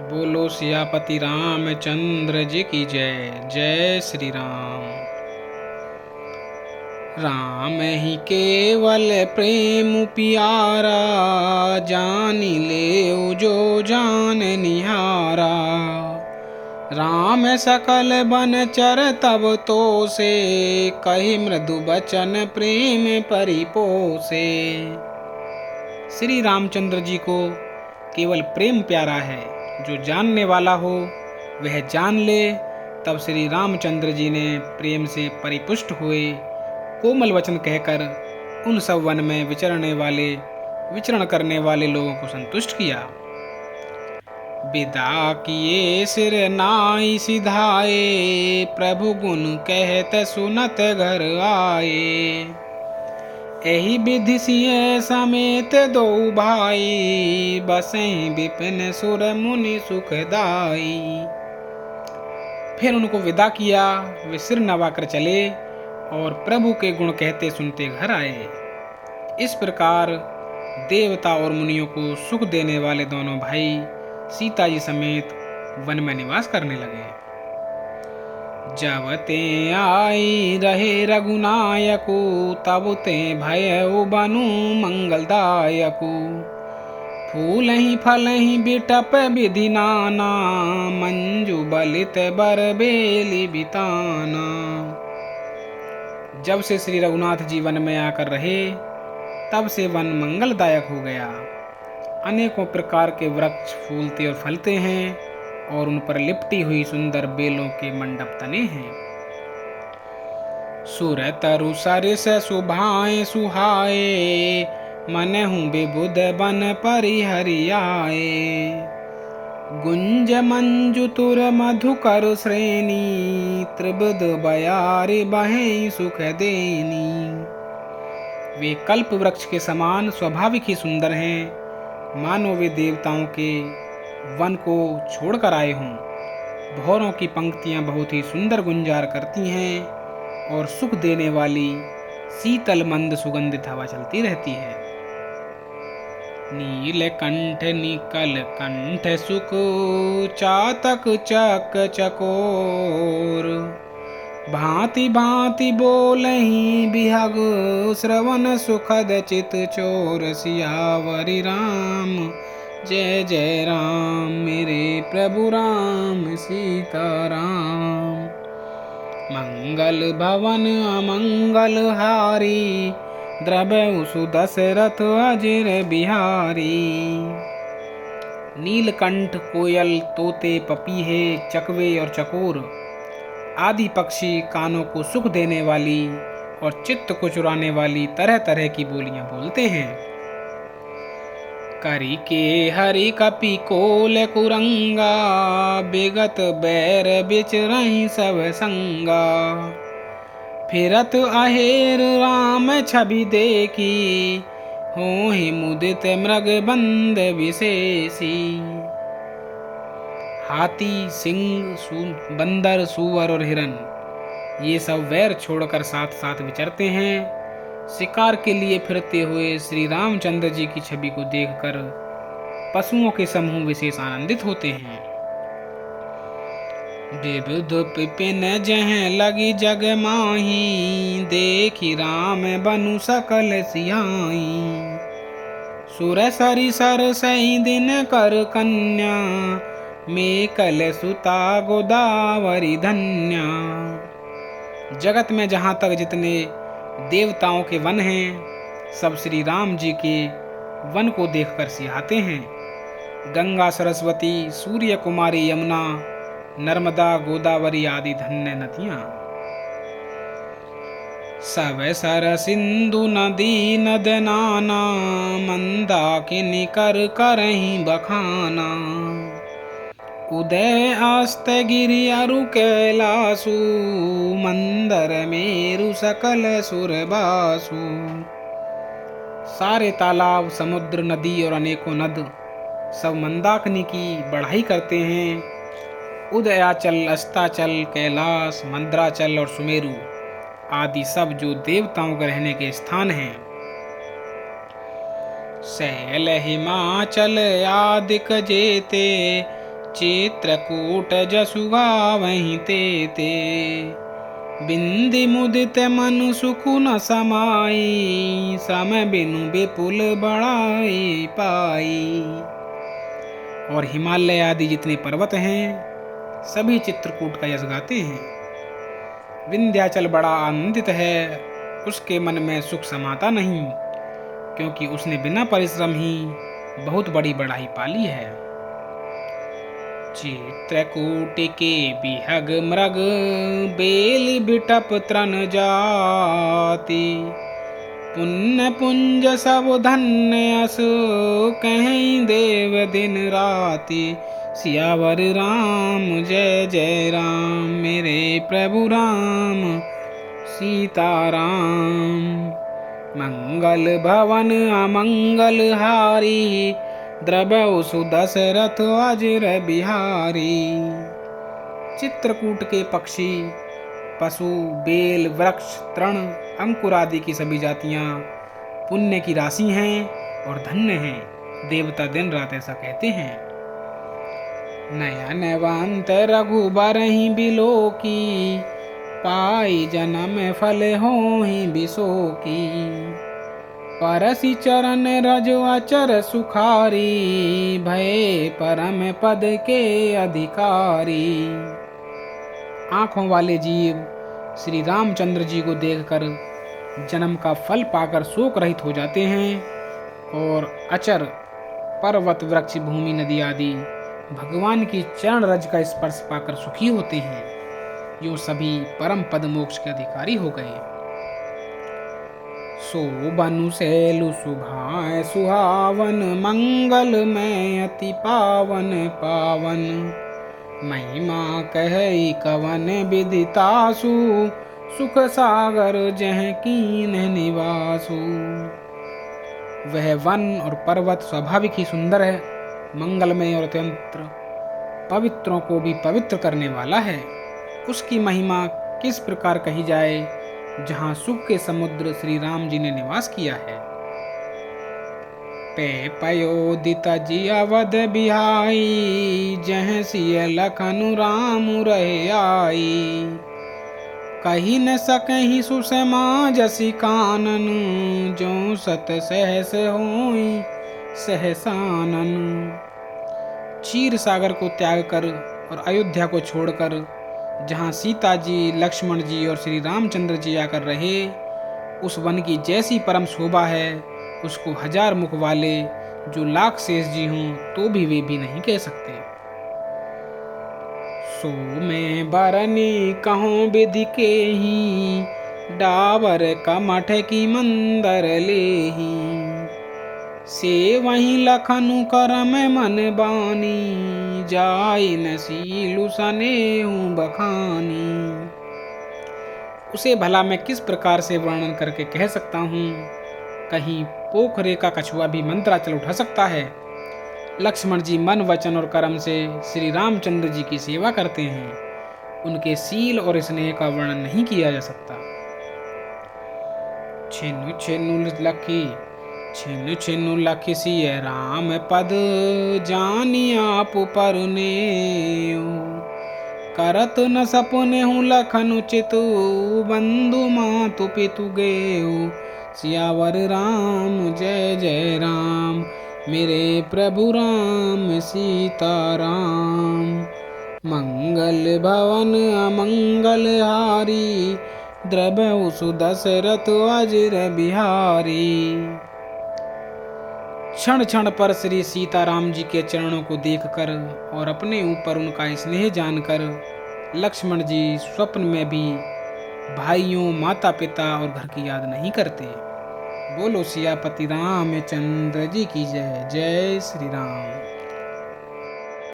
बोलो सियापति रामचंद्र जी की जय। जय श्री राम। राम ही केवल प्रेम प्यारा, जानी ले जो जान निहारा। राम सकल बन चर तब तो से, कही मृदु बचन प्रेम परिपोसे। श्री रामचंद्र जी को केवल प्रेम प्यारा है, जो जानने वाला हो वह जान ले। तब श्री रामचंद्र जी ने प्रेम से परिपुष्ट हुए कोमल वचन कहकर उन सब वन में विचरण करने वाले लोगों को संतुष्ट किया। विदा किए सिर नाई सिधाए, प्रभु गुण कहत सुनत घर आए। एहि विधि सिय समेत दो भाई, बसई विपिन सुर मुनि सुखदाई। फिर उनको विदा किया, वे सिर नवाकर चले और प्रभु के गुण कहते सुनते घर आए। इस प्रकार देवता और मुनियों को सुख देने वाले दोनों भाई सीता जी समेत वन में निवास करने लगे। जब ते आई रहे रघुनायकु, तब ते भयउ बनु मंगलदायकु। फूल ही फल ही बिटप विधि नाना, मंजू बलित बर बेली बिताना। जब से श्री रघुनाथ जी वन में आकर रहे, तब से वन मंगलदायक हो गया। अनेकों प्रकार के वृक्ष फूलते और फलते हैं और उन पर लिपटी हुई सुंदर बेलों के मंडप तने हैं। सुर तरु सरिस सुभाए सुहाए, मनहु विबुध बन परिहरियाए। गुंज मंजु तुर मधुकर श्रेणी, त्रिबुध बयारी बहे सुख देनी। वे कल्प वृक्ष के समान स्वाभाविक ही सुंदर हैं, मानो वे देवताओं के वन को छोड़कर आए हों। भौरों की पंक्तियां बहुत ही सुंदर गुंजार करती हैं और सुख देने वाली शीतल मंद सुगंधित हवा चलती रहती है। नील कंठ निकल कंठ सुख, चातक चक चकोर। भांति भांति बोलहि बिहग, श्रवण सुखद चित चोर। सियावरि राम जय जय राम, मेरे प्रभु राम सीताराम। मंगल भवन अमंगल हारी, द्रव्य सुदशरथ अजिर बिहारी। नीलकंठ कोयल तोते पपीहे चकवे और चकोर आदि पक्षी कानों को सुख देने वाली और चित्त को चुराने वाली तरह तरह की बोलियां बोलते हैं। करी के हरि कपि कोल कुरंगा, बिगत बैर बिच रही सब संगा। फिरत अहेर राम छवि देखी, होहि मुदित मृग बंद विशेषी। हाथी, सिंह, बंदर, सूअर और हिरन ये सब वैर छोड़कर साथ साथ विचरते हैं। शिकार के लिए फिरते हुए श्री रामचंद्र जी की छवि को देखकर पशुओं के समूह विशेष आनंदित होते हैं। विबुध पिपिन जह लगी जग माही, देखी राम बनु सकल सियाई। सुर सरि सर सही दिन कर कन्या, मेकल सुता गोदावरी धन्या। जगत में जहाँ तक जितने देवताओं के वन हैं, सब श्री राम जी के वन को देखकर सिहाते हैं। गंगा, सरस्वती, सूर्य कुमारी, यमुना, नर्मदा, गोदावरी आदि धन्य नदियां। सब सर सिंधु नदी नद नाना, मंदाकिनी कर करहीं बखाना। उदय अस्त गिरि अरु कैलासु, मंदर मेरु सकल सुरबासु। सारे तालाब, समुद्र, नदी और अनेकों नद सब मंदाकिनी की बढ़ाई करते हैं। उदयाचल, अस्ताचल, कैलाश, मंदराचल और सुमेरु आदि सब जो देवताओं के रहने के स्थान हैं। शैल हिमाचल आदिक जेते, चित्रकूट जसु गावहीं ते बिंदि मुदित मनु सुख न समाई सम बिनु विपुल बड़ाई पाई। और हिमालय आदि जितने पर्वत हैं सभी चित्रकूट का यश गाते हैं। विंध्याचल बड़ा आनंदित है, उसके मन में सुख समाता नहीं, क्योंकि उसने बिना परिश्रम ही बहुत बड़ी बढ़ाई पाली है। चित्रकूट के बिहग मृग बेल बिटप तृण जाति पुण्य पुंज सब धन्य असु कहीं देव दिन राति। सियावर राम जय जय राम मेरे प्रभु राम सीताराम। मंगल भवन अमंगल हारी द्रव्य सुदशरथ अजर बिहारी। चित्रकूट के पक्षी, पशु, बेल, वृक्ष, तृण, अंकुर आदि की सभी जातियां पुण्य की राशि हैं और धन्य हैं। देवता दिन रात ऐसा कहते हैं। नयन वंत रघुबर ही बिलो की पाई जन्म फल हो ही बिसो की। परसि चरण रज अचर सुखारी भय परम पद के अधिकारी। आंखों वाले जीव श्री रामचंद्र जी को देखकर जन्म का फल पाकर शोक रहित हो जाते हैं और अचर पर्वत वृक्ष भूमि नदी आदि भगवान की चरण रज का स्पर्श पाकर सुखी होते हैं। यो सभी परम पद मोक्ष के अधिकारी हो गए। सोबनु सैलु सुभाए सुहावन मंगल में अति पावन पावन। महिमा कहई कवन विदितासु सुख सागर जह कीन निवासु। वह वन और पर्वत स्वाभाविक ही सुंदर है, मंगलमय और अत्यंत पवित्रों को भी पवित्र करने वाला है। उसकी महिमा किस प्रकार कही जाए जहाँ सुख के समुद्र श्री राम जी ने निवास किया है। पे पयोदित जी अवध बिहाई जह सिय लखनु राम रहे आई। कही न सकहि सुषमा जसि कानन जो सत सहस होई सहसानन। क्षीर सागर को त्याग कर और अयोध्या को छोड़कर जहाँ सीता जी, लक्ष्मण जी और श्री रामचंद्र जी आकर रहे, उस वन की जैसी परम शोभा है उसको हजार मुख वाले जो लाख शेष जी हों तो भी वे भी नहीं कह सकते। सो मैं बरनी कहूँ विधि के ही डाबर कमठ की मंदर ले ही। से वहीं लखनु करम मन बानी जाय नसीलु सनेहु बखानी। उसे भला मैं किस प्रकार से वर्णन करके कह सकता हूँ। कहीं पोखरे का कछुआ भी मंत्राचल उठा सकता है। लक्ष्मण जी मन वचन और कर्म से श्री रामचंद्र जी की सेवा करते हैं। उनके सील और स्नेह का वर्णन नहीं किया जा सकता। छिनु छिनु लखि सिय राम पद जानी आप परनेउ। करत न सपने हूँ लखनु चितु बंधु मातु पितु गेऊ। सियावर राम जय जय राम मेरे प्रभु राम सीताराम। मंगल भवन अमंगल हारी द्रव्य सुदशरथ अजर बिहारी। क्षण क्षण पर श्री सीताराम जी के चरणों को देखकर और अपने ऊपर उनका स्नेह जानकर लक्ष्मण जी स्वप्न में भी भाइयों, माता पिता और घर की याद नहीं करते। बोलो सियापति रामचंद्र जी की जय। जय श्री राम।